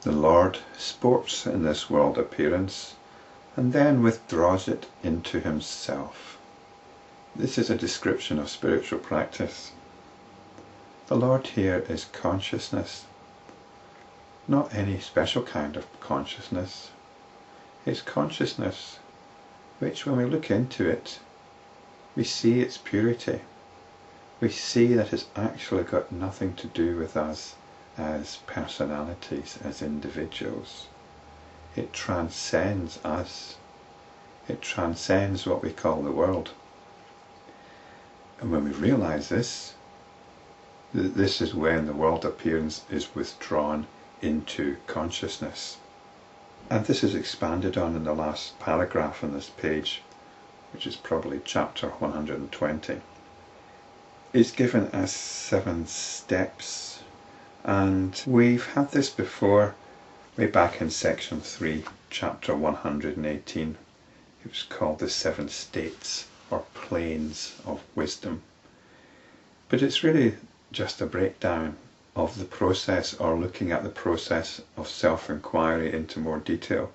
The Lord sports in this world appearance and then withdraws it into himself. This is a description of spiritual practice. The Lord here is consciousness, not any special kind of consciousness. It's consciousness which, when we look into it, we see its purity. We see that it's actually got nothing to do with us as personalities, as individuals. It transcends us. It transcends what we call the world. And when we realize this, this is when the world appearance is withdrawn into consciousness. And this is expanded on in the last paragraph on this page, which is probably chapter 120. It's given us 7 steps, and we've had this before, way back in section 3, chapter 118. It was called the 7 states or planes of wisdom. But it's really just a breakdown of the process, or looking at the process of self-inquiry into more detail,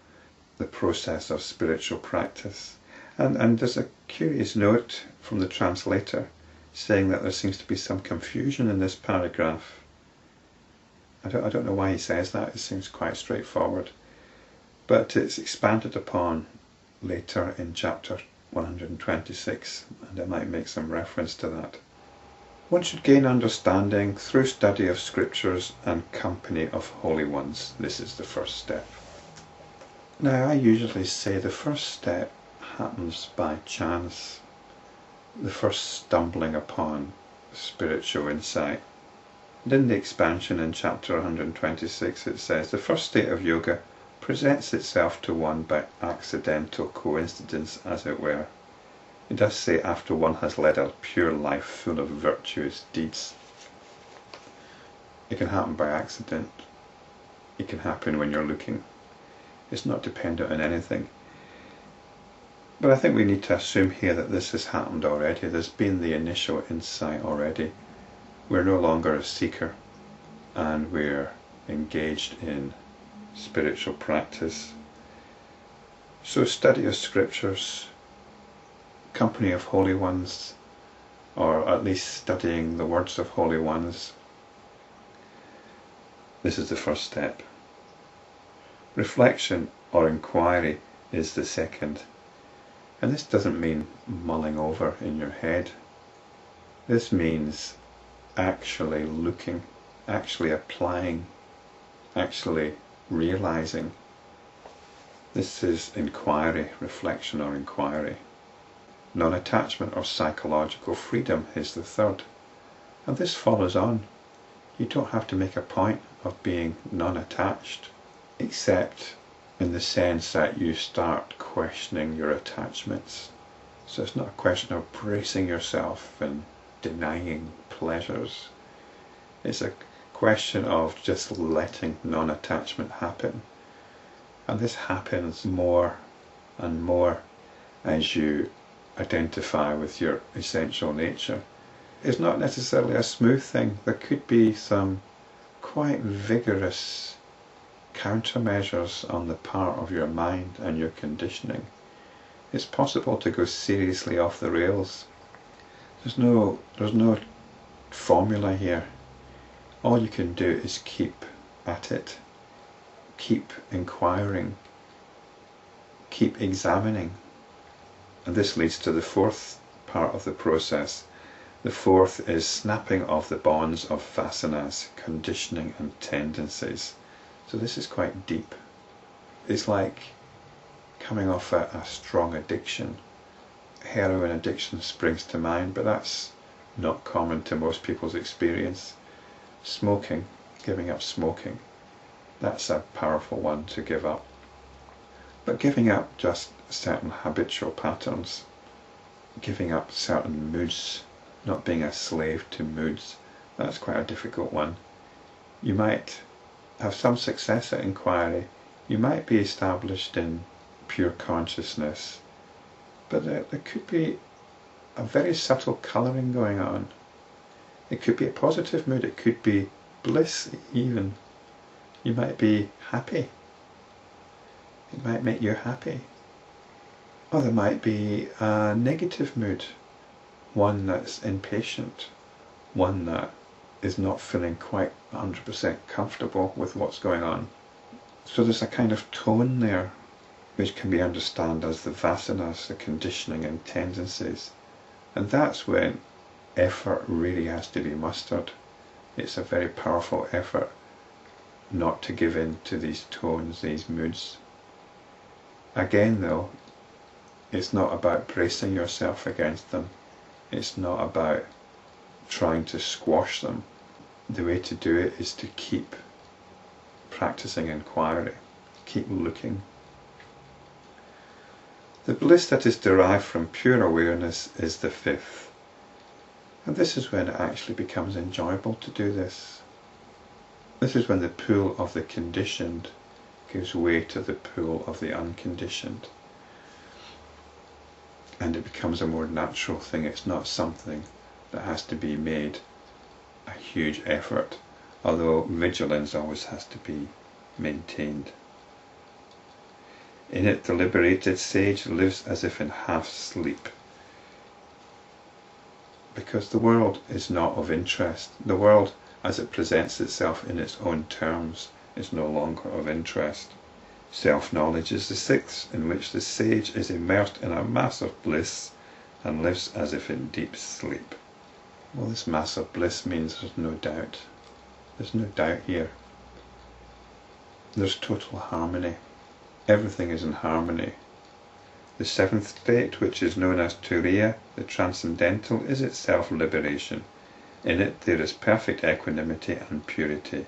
the process of spiritual practice. And there's a curious note from the translator saying that there seems to be some confusion in this paragraph. I don't know why he says that. It seems quite straightforward, but it's expanded upon later in chapter 126, and I might make some reference to that. One should gain understanding through study of scriptures and company of holy ones. This is the first step. Now, I usually say the first step happens by chance, the first stumbling upon spiritual insight. And in the expansion in chapter 126 it says, the first state of yoga presents itself to one by accidental coincidence, as it were. It does say after one has led a pure life full of virtuous deeds. It can happen by accident. It can happen when you're looking. It's not dependent on anything. But I think we need to assume here that this has happened already. There's been the initial insight already. We're no longer a seeker, and we're engaged in spiritual practice. So study of scriptures, company of holy ones, or at least studying the words of holy ones. This is the first step. Reflection or inquiry is the second. And this doesn't mean mulling over in your head. This means actually looking, actually applying, actually realizing. This is inquiry, reflection or inquiry. Non-attachment or psychological freedom is the third. And this follows on. You don't have to make a point of being non-attached, except in the sense that you start questioning your attachments. So it's not a question of bracing yourself and denying pleasures. It's a question of just letting non-attachment happen. And this happens more and more as you identify with your essential nature. It's not necessarily a smooth thing. There could be some quite vigorous countermeasures on the part of your mind and your conditioning. It's possible to go seriously off the rails. There's no formula here. All you can do is keep at it, keep inquiring, keep examining. And this leads to the fourth part of the process. The fourth is snapping of the bonds of vasanas, conditioning and tendencies. So this is quite deep. It's like coming off a strong addiction. Heroin addiction springs to mind, but that's not common to most people's experience. Smoking, giving up smoking, that's a powerful one to give up. But giving up just certain habitual patterns, giving up certain moods, not being a slave to moods, that's quite a difficult one. You might have some success at inquiry, you might be established in pure consciousness, but there could be a very subtle colouring going on. It could be a positive mood, it could be bliss even. You might be happy. It might make you happy. Or there might be a negative mood, one that's impatient, one that is not feeling quite 100% comfortable with what's going on. So there's a kind of tone there which can be understood as the vasanas, the conditioning and tendencies. And that's when effort really has to be mustered. It's a very powerful effort not to give in to these tones, these moods. Again though, it's not about bracing yourself against them. It's not about trying to squash them. The way to do it is to keep practicing inquiry, keep looking. The bliss that is derived from pure awareness is the fifth. And this is when it actually becomes enjoyable to do this. This is when the pull of the conditioned gives way to the pull of the unconditioned. And it becomes a more natural thing. It's not something that has to be made a huge effort, although vigilance always has to be maintained. In it, the liberated sage lives as if in half sleep, because the world is not of interest. The world, as it presents itself in its own terms, is no longer of interest. Self-knowledge is the sixth, in which the sage is immersed in a mass of bliss and lives as if in deep sleep. Well, this mass of bliss means there's no doubt. There's no doubt here. There's total harmony. Everything is in harmony. The seventh state, which is known as Turiya, the transcendental, is itself liberation. In it there is perfect equanimity and purity.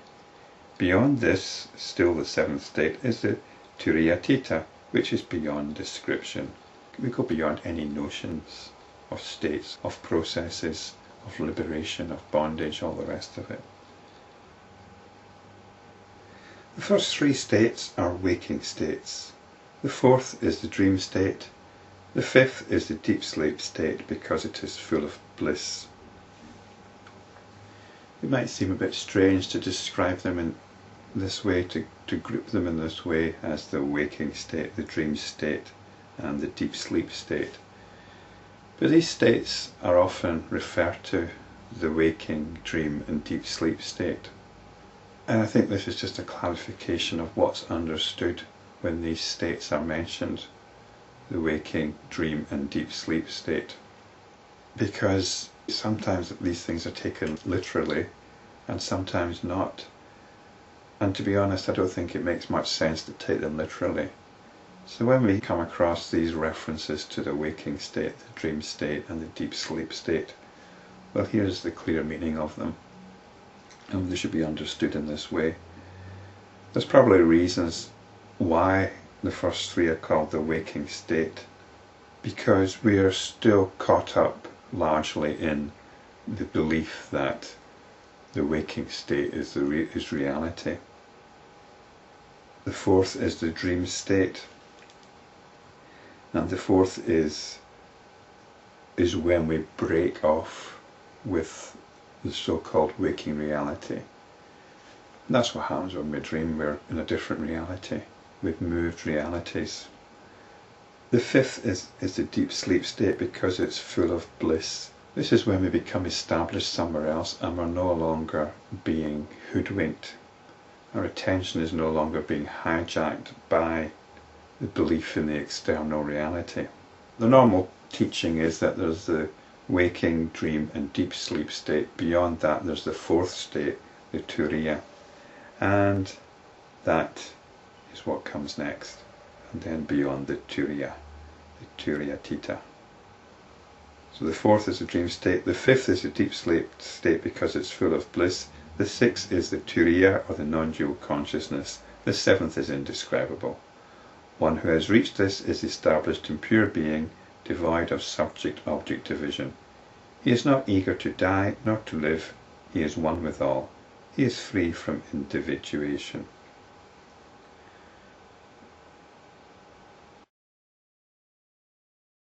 Beyond this, still the seventh state, is the Turiyatita, which is beyond description. We go beyond any notions of states, of processes, of liberation, of bondage, all the rest of it. The first three states are waking states. The fourth is the dream state. The fifth is the deep sleep state, because it is full of bliss. It might seem a bit strange to describe them in this way, to group them in this way as the waking state, the dream state, and the deep sleep state. But these states are often referred to the waking, dream, and deep sleep state. And I think this is just a clarification of what's understood when these states are mentioned, the waking, dream, and deep sleep state. Because sometimes these things are taken literally, and sometimes not. And to be honest, I don't think it makes much sense to take them literally. So when we come across these references to the waking state, the dream state, and the deep sleep state, well, here's the clear meaning of them. And they should be understood in this way. There's probably reasons why the first three are called the waking state, because we are still caught up largely in the belief that the waking state is reality. The fourth is the dream state, and the fourth is when we break off with the so-called waking reality. And that's what happens when we dream. We're in a different reality. We've moved realities. The fifth is the deep sleep state, because it's full of bliss. This is when we become established somewhere else and we're no longer being hoodwinked. Our attention is no longer being hijacked by the belief in the external reality. The normal teaching is that there's the waking, dream, and deep sleep state. Beyond that there's the fourth state, the Turiya. And that is what comes next. And then beyond the Turiya, the Turiyatita. So the fourth is the dream state, the fifth is the deep sleep state because it's full of bliss, the sixth is the Turiya, or the non-dual consciousness, the seventh is indescribable. One who has reached this is established in pure being, devoid of subject-object division. He is not eager to die, nor to live, he is one with all. He is free from individuation.